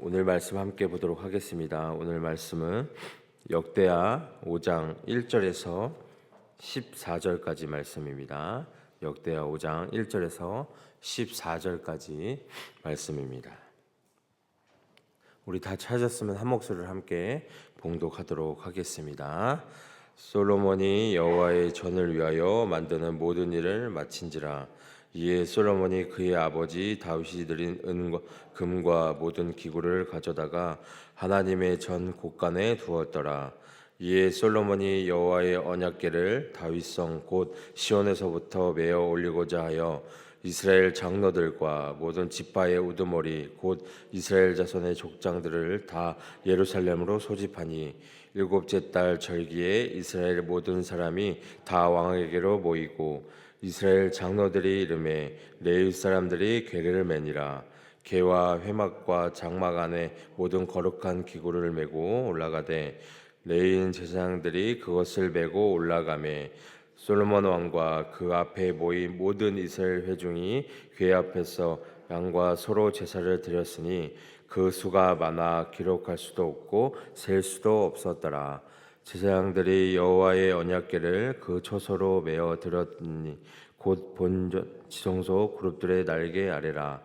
오늘 말씀 함께 보도록 하겠습니다. 오늘 말씀은 역대하 5장 1절에서 14절까지 말씀입니다. 역대하 5장 1절에서 14절까지 말씀입니다. 우리 다 찾았으면 한 목소리를 함께 봉독하도록 하겠습니다. 솔로몬이 여호와의 전을 위하여 만드는 모든 일을 마친지라. 이에 솔로몬이 그의 아버지 다윗이 드린 은과 금과 모든 기구를 가져다가 하나님의 전 곳간에 두었더라. 이에 솔로몬이 여호와의 언약궤를 다윗성 곧 시온에서부터 메어 올리고자 하여 이스라엘 장로들과 모든 지파의 우두머리 곧 이스라엘 자손의 족장들을 다 예루살렘으로 소집하니 일곱째 달 절기에 이스라엘 모든 사람이 다 왕에게로 모이고 이스라엘 장로들이 이름에 레위 사람들이 궤를 매니라. 궤와 회막과 장막 안에 모든 거룩한 기구를 메고 올라가되 레위인 제사장들이 그것을 메고 올라가매 솔로몬 왕과 그 앞에 모인 모든 이스라엘 회중이 궤 앞에서 양과 소로 제사를 드렸으니 그 수가 많아 기록할 수도 없고 셀 수도 없었더라. 제사장들이 여호와의 언약궤를 그 초소로 메어 들었니 곧 본전 지성소 그룹들의 날개 아래라.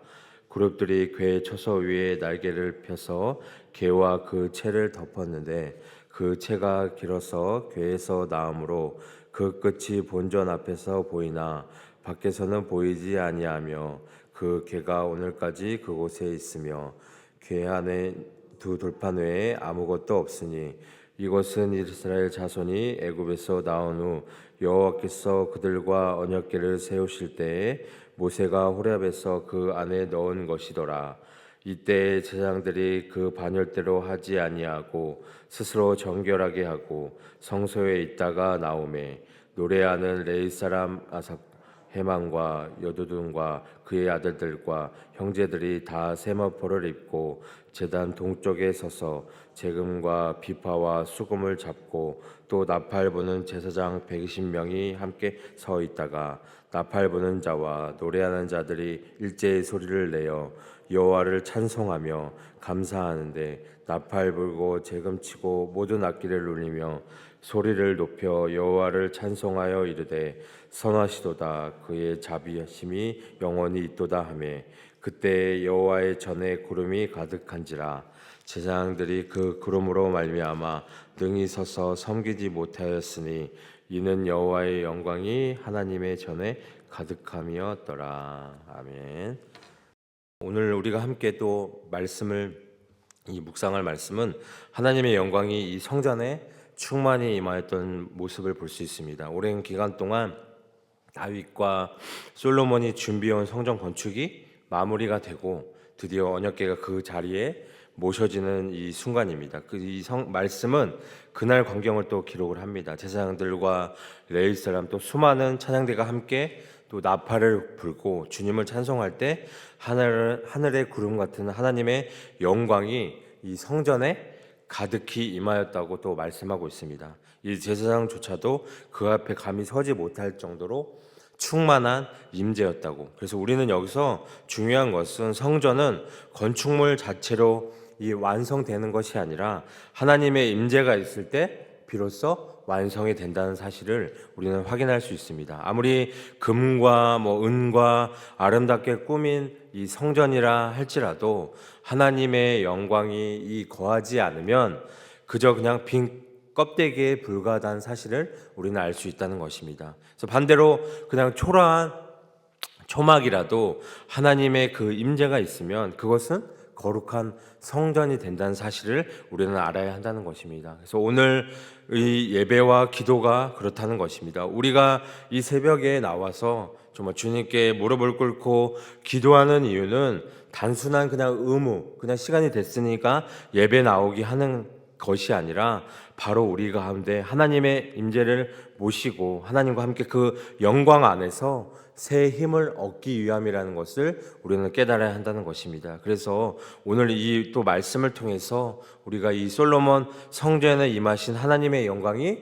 그룹들이 궤 초소 위에 날개를 펴서 궤와 그 채를 덮었는데 그 채가 길어서 궤에서 나오므로 그 끝이 본전 앞에서 보이나 밖에서는 보이지 아니하며 그 궤가 오늘까지 그곳에 있으며 궤 안에 두 돌판 외에 아무것도 없으니 이것은 이스라엘 자손이 애굽에서 나온 후 여호와께서 그들과 언약궤를 세우실 때에 모세가 호렙에서 그 안에 넣은 것이더라. 이때 제사장들이 그 반열대로 하지 아니하고 스스로 정결하게 하고 성소에 있다가 나오매 노래하는 레위 사람 아삽 해만과 여두둔과 그의 아들들과 형제들이 다 세마포를 입고 제단 동쪽에 서서 재금과 비파와 수금을 잡고 또 나팔 부는 제사장 120명이 함께 서 있다가 나팔 부는 자와 노래하는 자들이 일제히 소리를 내어 여호와를 찬송하며 감사하는데 나팔 불고 재금 치고 모든 악기를 울리며 소리를 높여 여호와를 찬송하여 이르되 선하시도다 그의 자비하심이 영원히 있도다 하매 그때 여호와의 전에 구름이 가득한지라. 제사장들이 그 구름으로 말미암아 능히 서서 섬기지 못하였으니 이는 여호와의 영광이 하나님의 전에 가득함이었더라. 아멘. 오늘 우리가 함께 또 이 묵상할 말씀은 하나님의 영광이 이 성전에 충만히 임하였던 모습을 볼 수 있습니다. 오랜 기간 동안 다윗과 솔로몬이 준비해온 성전 건축이 마무리가 되고 드디어 언약궤가 그 자리에 모셔지는 이 순간입니다. 말씀은 그날 광경을 또 기록을 합니다. 제사장들과 레위 사람 또 수많은 찬양대가 함께 또 나팔을 불고 주님을 찬송할 때 하늘의 구름 같은 하나님의 영광이 이 성전에 가득히 임하였다고 또 말씀하고 있습니다. 이 제사장조차도 그 앞에 감히 서지 못할 정도로 충만한 임재였다고. 그래서 우리는 여기서 중요한 것은 성전은 건축물 자체로 이 완성되는 것이 아니라 하나님의 임재가 있을 때 비로소 완성이 된다는 사실을 우리는 확인할 수 있습니다. 아무리 금과 은과 아름답게 꾸민 이 성전이라 할지라도 하나님의 영광이 이 거하지 않으면 그저 그냥 빈 껍데기에 불과하다는 사실을 우리는 알 수 있다는 것입니다. 그래서 반대로 그냥 초라한 초막이라도 하나님의 그 임재가 있으면 그것은 거룩한 성전이 된다는 사실을 우리는 알아야 한다는 것입니다. 그래서 오늘 이 예배와 기도가 그렇다는 것입니다. 우리가 이 새벽에 나와서 정말 주님께 무릎을 꿇고 기도하는 이유는 단순한 그냥 의무, 그냥 시간이 됐으니까 예배 나오기 하는 것이 아니라 바로 우리 가운데 하나님의 임재를 모시고 하나님과 함께 그 영광 안에서 새 힘을 얻기 위함이라는 것을 우리는 깨달아야 한다는 것입니다. 그래서 오늘 이 또 말씀을 통해서 우리가 이 솔로몬 성전에 임하신 하나님의 영광이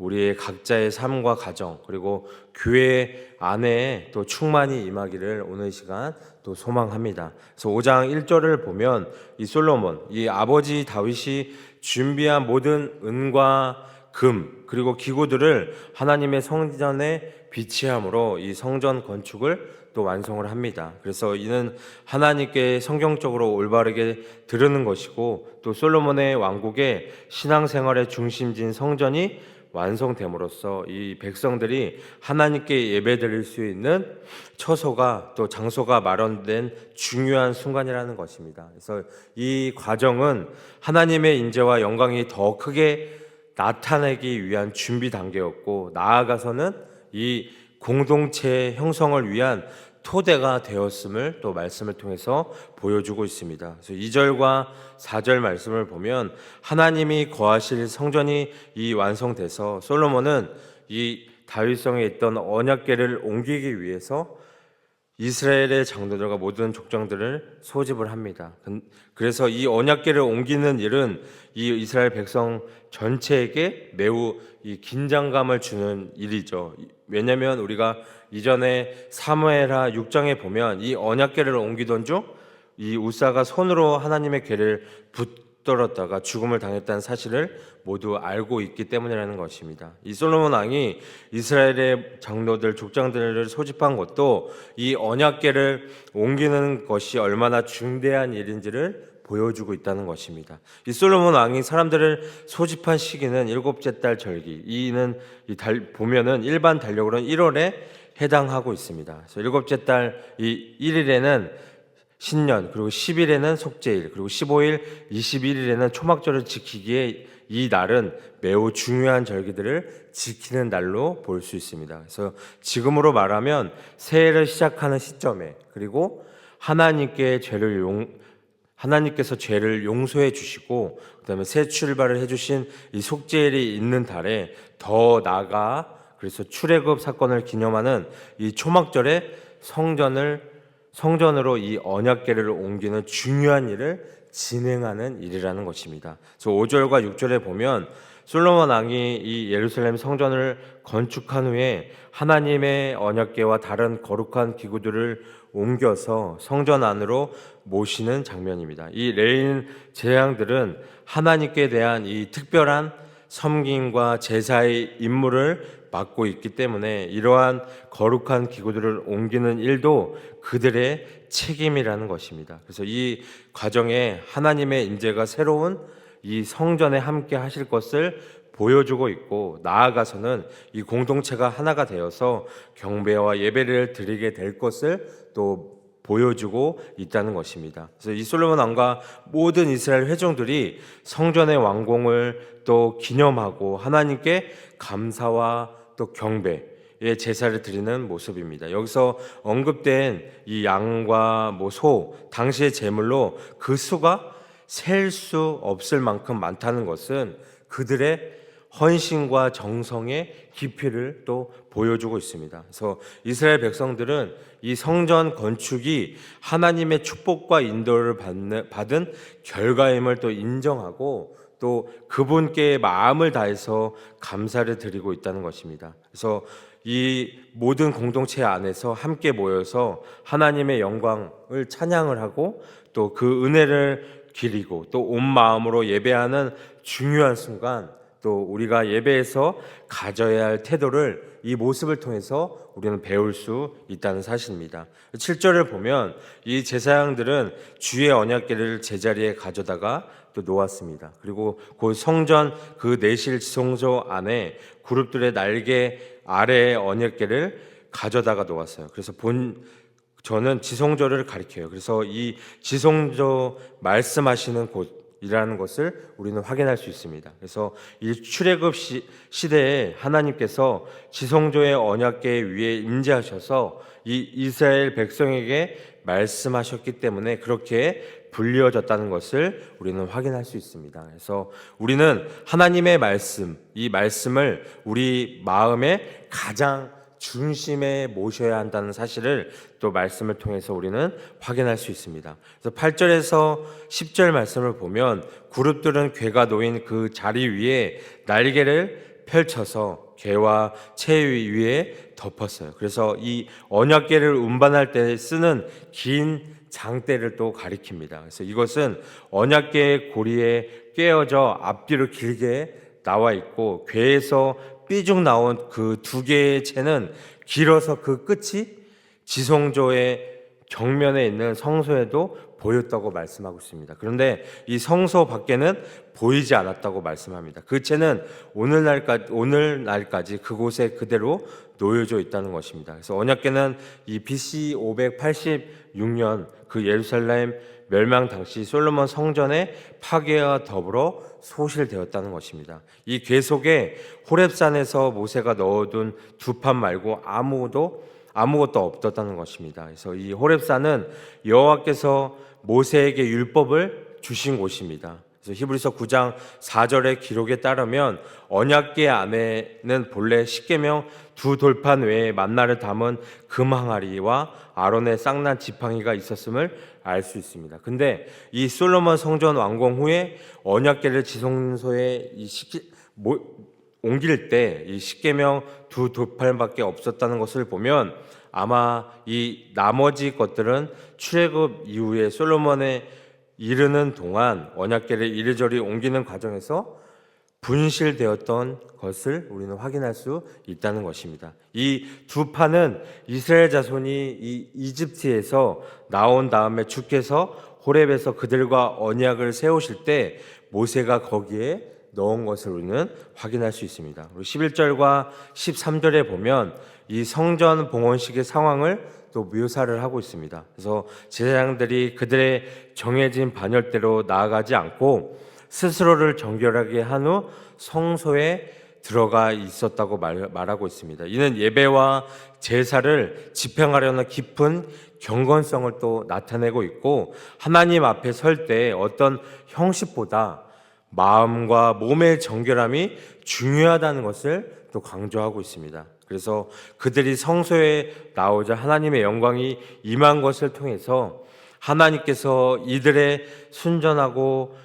우리의 각자의 삶과 가정 그리고 교회 안에 또 충만히 임하기를 오늘 시간 또 소망합니다. 그래서 5장 1절을 보면 이 솔로몬, 이 아버지 다윗이 준비한 모든 은과 금 그리고 기구들을 하나님의 성전에 비치함으로 이 성전 건축을 또 완성을 합니다. 그래서 이는 하나님께 성경적으로 올바르게 들으는 것이고 또 솔로몬의 왕국의 신앙생활의 중심지인 성전이 완성됨으로써 이 백성들이 하나님께 예배드릴 수 있는 처소가 또 장소가 마련된 중요한 순간이라는 것입니다. 그래서 이 과정은 하나님의 인재와 영광이 더 크게 나타내기 위한 준비 단계였고 나아가서는 이 공동체 형성을 위한 토대가 되었음을 또 말씀을 통해서 보여주고 있습니다. 그래서 2절과 4절 말씀을 보면 하나님이 거하실 성전이 이 완성돼서 솔로몬은 이 다윗성에 있던 언약궤를 옮기기 위해서 이스라엘의 장로들과 모든 족장들을 소집을 합니다. 그래서 이 언약궤를 옮기는 일은 이 이스라엘 백성 전체에게 매우 이 긴장감을 주는 일이죠. 왜냐하면 우리가 이전에 사무엘하 6장에 보면 이 언약궤를 옮기던 중 이 우사가 손으로 하나님의 궤를 붙들었다가 죽음을 당했다는 사실을 모두 알고 있기 때문이라는 것입니다. 이 솔로몬 왕이 이스라엘의 장로들, 족장들을 소집한 것도 이 언약궤를 옮기는 것이 얼마나 중대한 일인지를 보여주고 있다는 것입니다. 이 솔로몬 왕이 사람들을 소집한 시기는 일곱째 달 절기. 이는 보면은 일반 달력으로는 1월에 해당하고 있습니다. 그래서 일곱째 달 이 1일에는 신년, 그리고 10일에는 속죄일, 그리고 15일, 21일에는 초막절을 지키기에 이 날은 매우 중요한 절기들을 지키는 날로 볼 수 있습니다. 그래서 지금으로 말하면 새해를 시작하는 시점에 그리고 하나님께서 죄를 용서해 주시고 그다음에 새 출발을 해주신 이 속죄일이 있는 달에 더 나아가 그래서 출애굽 사건을 기념하는 이 초막절에 성전으로 이 언약궤를 옮기는 중요한 일을 진행하는 일이라는 것입니다. 그래서 5절과 6절에 보면 솔로몬 왕이 이 예루살렘 성전을 건축한 후에 하나님의 언약궤와 다른 거룩한 기구들을 옮겨서 성전 안으로 모시는 장면입니다. 이 레위인 제사장들은 하나님께 대한 이 특별한 섬김과 제사의 임무를 맡고 있기 때문에 이러한 거룩한 기구들을 옮기는 일도 그들의 책임이라는 것입니다. 그래서 이 과정에 하나님의 인재가 새로운 이 성전에 함께 하실 것을 보여주고 있고 나아가서는 이 공동체가 하나가 되어서 경배와 예배를 드리게 될 것을 또 보여주고 있다는 것입니다. 그래서 이 솔로몬 왕과 모든 이스라엘 회중들이 성전의 완공을 또 기념하고 하나님께 감사와 또 경배의 제사를 드리는 모습입니다. 여기서 언급된 이 양과 소, 당시의 제물로 그 수가 셀 수 없을 만큼 많다는 것은 그들의 헌신과 정성의 깊이를 또 보여주고 있습니다. 그래서 이스라엘 백성들은 이 성전 건축이 하나님의 축복과 인도를 받은 결과임을 또 인정하고 또 그분께 마음을 다해서 감사를 드리고 있다는 것입니다. 그래서 이 모든 공동체 안에서 함께 모여서 하나님의 영광을 찬양을 하고 또 그 은혜를 기리고 또 온 마음으로 예배하는 중요한 순간 또 우리가 예배에서 가져야 할 태도를 이 모습을 통해서 우리는 배울 수 있다는 사실입니다. 7절을 보면 이 제사장들은 주의 언약궤를 제자리에 가져다가 또 놓았습니다. 그리고 그 성전 그 내실 지성소 안에 그룹들의 날개 아래에 언약궤를 가져다가 놓았어요. 그래서 저는 지성소를 가리켜요. 그래서 이 지성소 말씀하시는 곳이라는 것을 우리는 확인할 수 있습니다. 그래서 이 출애굽 시대에 하나님께서 지성소의 언약궤 위에 임재하셔서 이 이스라엘 백성에게 말씀하셨기 때문에 그렇게 불리어졌다는 것을 우리는 확인할 수 있습니다. 그래서 우리는 하나님의 말씀, 이 말씀을 우리 마음의 가장 중심에 모셔야 한다는 사실을 또 말씀을 통해서 우리는 확인할 수 있습니다. 그래서 8절에서 10절 말씀을 보면 그룹들은 궤가 놓인 그 자리 위에 날개를 펼쳐서 궤와 채 위에 덮었어요. 그래서 이 언약궤를 운반할 때 쓰는 긴 장대를 또 가리킵니다. 그래서 이것은 언약궤의 고리에 꿰어져 앞뒤로 길게 나와 있고, 궤에서 삐죽 나온 그 두 개의 채는 길어서 그 끝이 지성소의 정면에 있는 성소에도 보였다고 말씀하고 있습니다. 그런데 이 성소 밖에는 보이지 않았다고 말씀합니다. 그 채는 오늘날까지 그곳에 그대로 놓여져 있다는 것입니다. 그래서 언약궤는 이 BC 586년 그 예루살렘 멸망 당시 솔로몬 성전의 파괴와 더불어 소실되었다는 것입니다. 이 궤 속에 호렙산에서 모세가 넣어둔 두 판 말고 아무것도 없었다는 것입니다. 그래서 이 호렙산은 여호와께서 모세에게 율법을 주신 곳입니다. 그래서 히브리서 9장 4절의 기록에 따르면 언약궤 안에는 본래 십계명 두 돌판 외에 만나를 담은 금 항아리와 아론의 쌍난 지팡이가 있었음을 알 수 있습니다. 근데 이 솔로몬 성전 완공 후에 언약궤를 지성소에 옮길 때 이 십계명 두 돌판밖에 없었다는 것을 보면 아마 이 나머지 것들은 출애굽 이후에 솔로몬에 이르는 동안 언약궤를 이리저리 옮기는 과정에서 분실되었던 것을 우리는 확인할 수 있다는 것입니다. 이 두 판은 이스라엘 자손이 이 이집트에서 나온 다음에 주께서 호렙에서 그들과 언약을 세우실 때 모세가 거기에 넣은 것을 우리는 확인할 수 있습니다. 11절과 13절에 보면 이 성전 봉헌식의 상황을 또 묘사를 하고 있습니다. 그래서 제사장들이 그들의 정해진 반열대로 나아가지 않고 스스로를 정결하게 한 후 성소에 들어가 있었다고 말하고 있습니다. 이는 예배와 제사를 집행하려는 깊은 경건성을 또 나타내고 있고, 하나님 앞에 설 때 어떤 형식보다 마음과 몸의 정결함이 중요하다는 것을 또 강조하고 있습니다. 그래서 그들이 성소에 나오자 하나님의 영광이 임한 것을 통해서 하나님께서 이들의 순전하고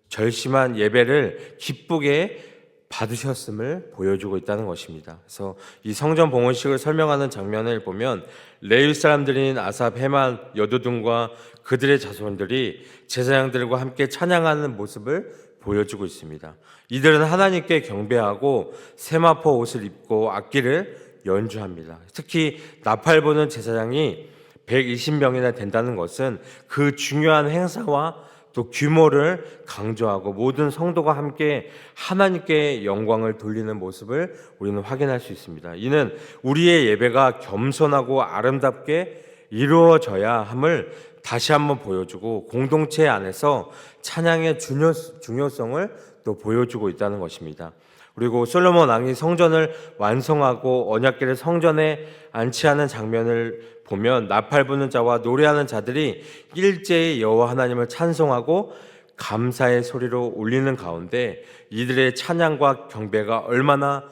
절심한 예배를 기쁘게 받으셨음을 보여주고 있다는 것입니다. 그래서 이 성전 봉헌식을 설명하는 장면을 보면 레위 사람들인 아삽, 헤만, 여두둔과 그들의 자손들이 제사장들과 함께 찬양하는 모습을 보여주고 있습니다. 이들은 하나님께 경배하고 세마포 옷을 입고 악기를 연주합니다. 특히 나팔 부는 제사장이 120명이나 된다는 것은 그 중요한 행사와 또 규모를 강조하고 모든 성도가 함께 하나님께 영광을 돌리는 모습을 우리는 확인할 수 있습니다. 이는 우리의 예배가 겸손하고 아름답게 이루어져야 함을 다시 한번 보여주고 공동체 안에서 찬양의 중요성을 또 보여주고 있다는 것입니다. 그리고 솔로몬 왕이 성전을 완성하고 언약궤를 성전에 안치하는 장면을 보면 나팔 부는 자와 노래하는 자들이 일제히 여호와 하나님을 찬송하고 감사의 소리로 울리는 가운데 이들의 찬양과 경배가 얼마나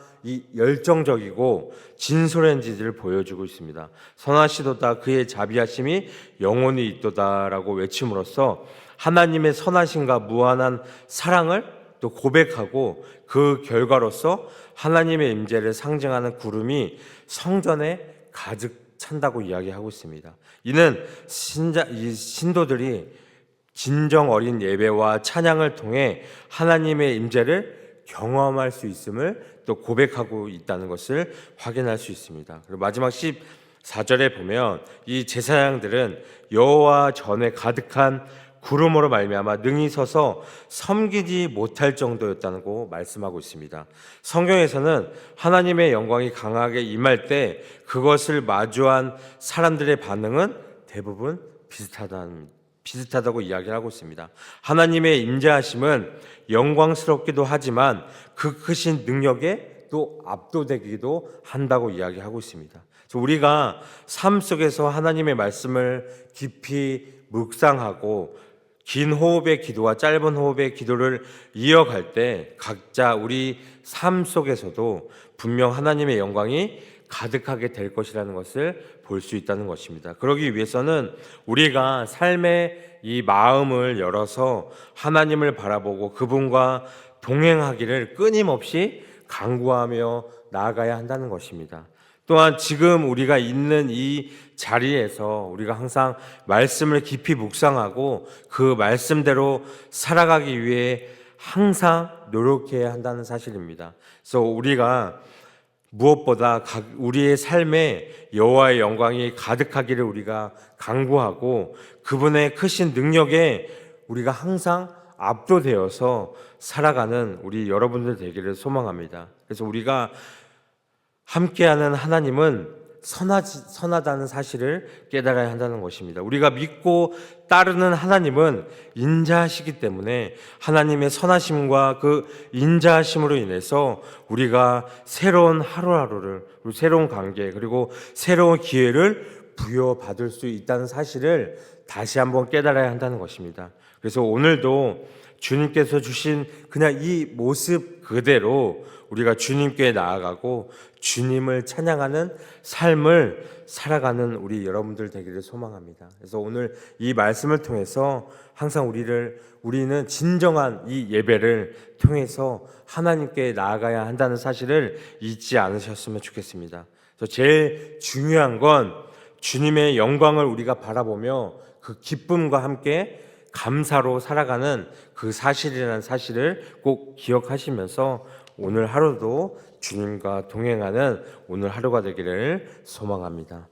열정적이고 진솔한지를 보여주고 있습니다. 선하시도다 그의 자비하심이 영원히 있도다라고 외침으로써 하나님의 선하심과 무한한 사랑을 또 고백하고 그 결과로서 하나님의 임재를 상징하는 구름이 성전에 가득 찬다고 이야기하고 있습니다. 이는 신도들이 진정 어린 예배와 찬양을 통해 하나님의 임재를 경험할 수 있음을 또 고백하고 있다는 것을 확인할 수 있습니다. 그리고 마지막 14절에 보면 이 제사장들은 여호와 전에 가득한 구름으로 말미암아 능히 서서 섬기지 못할 정도였다고 말씀하고 있습니다. 성경에서는 하나님의 영광이 강하게 임할 때 그것을 마주한 사람들의 반응은 대부분 비슷하다고 이야기하고 있습니다. 하나님의 임재하심은 영광스럽기도 하지만 그 크신 능력에 또 압도되기도 한다고 이야기하고 있습니다. 우리가 삶 속에서 하나님의 말씀을 깊이 묵상하고 긴 호흡의 기도와 짧은 호흡의 기도를 이어갈 때 각자 우리 삶 속에서도 분명 하나님의 영광이 가득하게 될 것이라는 것을 볼 수 있다는 것입니다. 그러기 위해서는 우리가 삶의 이 마음을 열어서 하나님을 바라보고 그분과 동행하기를 끊임없이 간구하며 나아가야 한다는 것입니다. 또한 지금 우리가 있는 이 자리에서 우리가 항상 말씀을 깊이 묵상하고 그 말씀대로 살아가기 위해 항상 노력해야 한다는 사실입니다. 그래서 우리가 무엇보다 우리의 삶에 여호와의 영광이 가득하기를 우리가 간구하고 그분의 크신 능력에 우리가 항상 압도되어서 살아가는 우리 여러분들 되기를 소망합니다. 그래서 우리가 함께하는 하나님은 선하다는 사실을 깨달아야 한다는 것입니다. 우리가 믿고 따르는 하나님은 인자하시기 때문에 하나님의 선하심과 그 인자하심으로 인해서 우리가 새로운 하루하루를, 새로운 관계, 그리고 새로운 기회를 부여받을 수 있다는 사실을 다시 한번 깨달아야 한다는 것입니다. 그래서 오늘도 주님께서 주신 그냥 이 모습 그대로 우리가 주님께 나아가고 주님을 찬양하는 삶을 살아가는 우리 여러분들 되기를 소망합니다. 그래서 오늘 이 말씀을 통해서 항상 우리는 진정한 이 예배를 통해서 하나님께 나아가야 한다는 사실을 잊지 않으셨으면 좋겠습니다. 그래서 제일 중요한 건 주님의 영광을 우리가 바라보며 그 기쁨과 함께 감사로 살아가는 그 사실이라는 사실을 꼭 기억하시면서 오늘 하루도 주님과 동행하는 오늘 하루가 되기를 소망합니다.